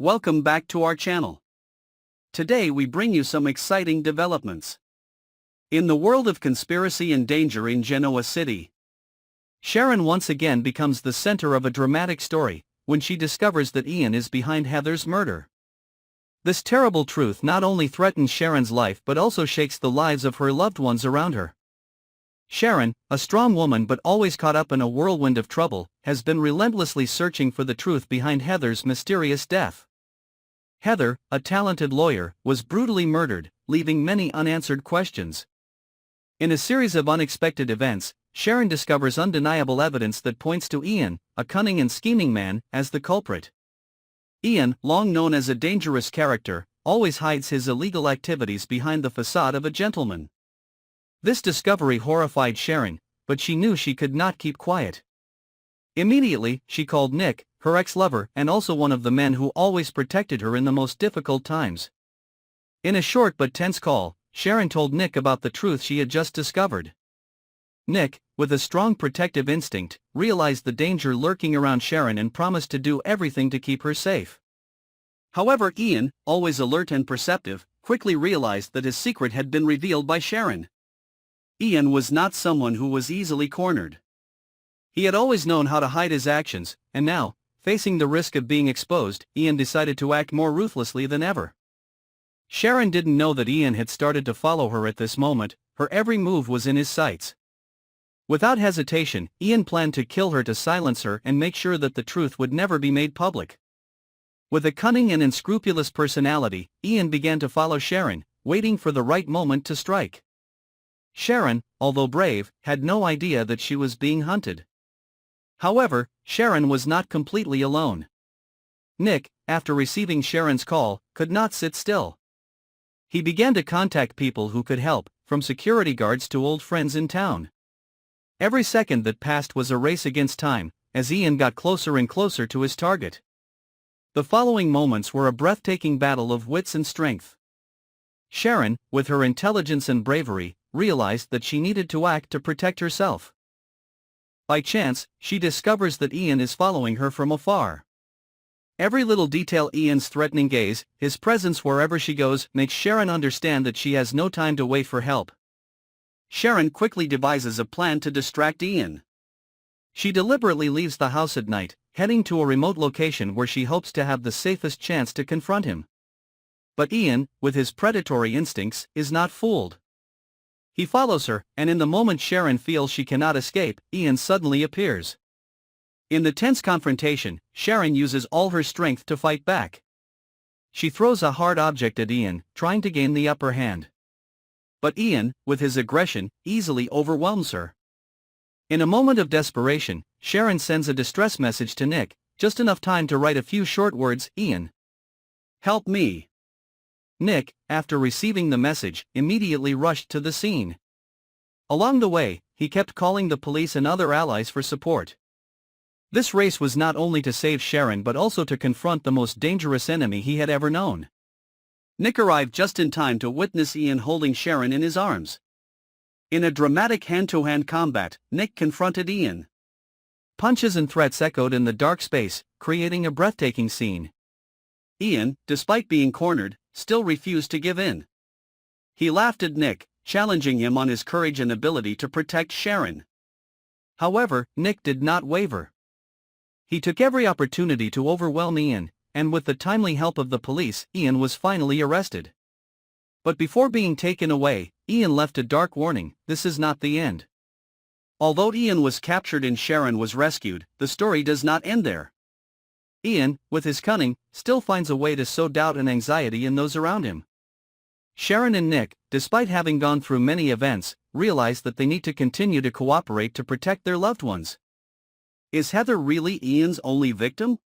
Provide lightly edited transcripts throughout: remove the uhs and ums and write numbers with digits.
welcome back to our channel. Today we bring you some exciting developments. In the world of conspiracy and danger in Genoa City, Sharon once again becomes the center of a dramatic story, when she discovers that Ian is behind Heather's murder. This terrible truth not only threatens Sharon's life but also shakes the lives of her loved ones around her. Sharon, a strong woman but always caught up in a whirlwind of trouble, has been relentlessly searching for the truth behind Heather's mysterious death. Heather, a talented lawyer, was brutally murdered, leaving many unanswered questions. In a series of unexpected events, Sharon discovers undeniable evidence that points to Ian, a cunning and scheming man, as the culprit. Ian, long known as a dangerous character, always hides his illegal activities behind the facade of a gentleman. This discovery horrified Sharon, but she knew she could not keep quiet. Immediately, she called Nick, her ex-lover and also one of the men who always protected her in the most difficult times. In a short but tense call, Sharon told Nick about the truth she had just discovered. Nick, with a strong protective instinct, realized the danger lurking around Sharon and promised to do everything to keep her safe. However, Ian, always alert and perceptive, quickly realized that his secret had been revealed by Sharon. Ian was not someone who was easily cornered. He had always known how to hide his actions, and now, facing the risk of being exposed, Ian decided to act more ruthlessly than ever. Sharon didn't know that Ian had started to follow her at this moment. Her every move was in his sights. Without hesitation, Ian planned to kill her to silence her and make sure that the truth would never be made public. With a cunning and unscrupulous personality, Ian began to follow Sharon, waiting for the right moment to strike. Sharon, although brave, had no idea that she was being hunted. However, Sharon was not completely alone. Nick, after receiving Sharon's call, could not sit still. He began to contact people who could help, from security guards to old friends in town. Every second that passed was a race against time, as Ian got closer and closer to his target. The following moments were a breathtaking battle of wits and strength. Sharon, with her intelligence and bravery, realized that she needed to act to protect herself. By chance, she discovers that Ian is following her from afar. Every little detail, Ian's threatening gaze, his presence wherever she goes, makes Sharon understand that she has no time to wait for help. Sharon quickly devises a plan to distract Ian. She deliberately leaves the house at night, heading to a remote location where she hopes to have the safest chance to confront him. But Ian, with his predatory instincts, is not fooled. He follows her, and in the moment Sharon feels she cannot escape, Ian suddenly appears. In the tense confrontation, Sharon uses all her strength to fight back. She throws a hard object at Ian, trying to gain the upper hand. But Ian, with his aggression, easily overwhelms her. In a moment of desperation, Sharon sends a distress message to Nick, just enough time to write a few short words: "Ian, help me." Nick, after receiving the message, immediately rushed to the scene. Along the way, he kept calling the police and other allies for support. This race was not only to save Sharon but also to confront the most dangerous enemy he had ever known. Nick arrived just in time to witness Ian holding Sharon in his arms. In a dramatic hand-to-hand combat, Nick confronted Ian. Punches and threats echoed in the dark space, creating a breathtaking scene. Ian, despite being cornered, still refused to give in. He laughed at Nick, challenging him on his courage and ability to protect Sharon. However, Nick did not waver. He took every opportunity to overwhelm Ian, and with the timely help of the police, Ian was finally arrested. But before being taken away, Ian left a dark warning: this is not the end. Although Ian was captured and Sharon was rescued, the story does not end there. Ian, with his cunning, still finds a way to sow doubt and anxiety in those around him. Sharon and Nick, despite having gone through many events, realize that they need to continue to cooperate to protect their loved ones. Is Heather really Ian's only victim?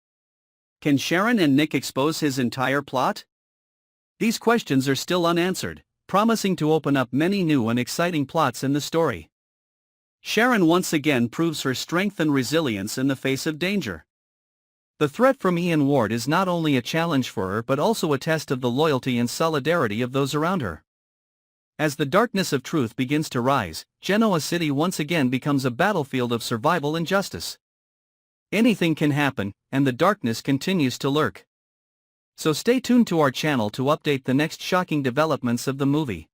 Can Sharon and Nick expose his entire plot? These questions are still unanswered, promising to open up many new and exciting plots in the story. Sharon once again proves her strength and resilience in the face of danger. The threat from Ian Ward is not only a challenge for her but also a test of the loyalty and solidarity of those around her. As the darkness of truth begins to rise, Genoa City once again becomes a battlefield of survival and justice. Anything can happen, and the darkness continues to lurk. So stay tuned to our channel to update the next shocking developments of the movie.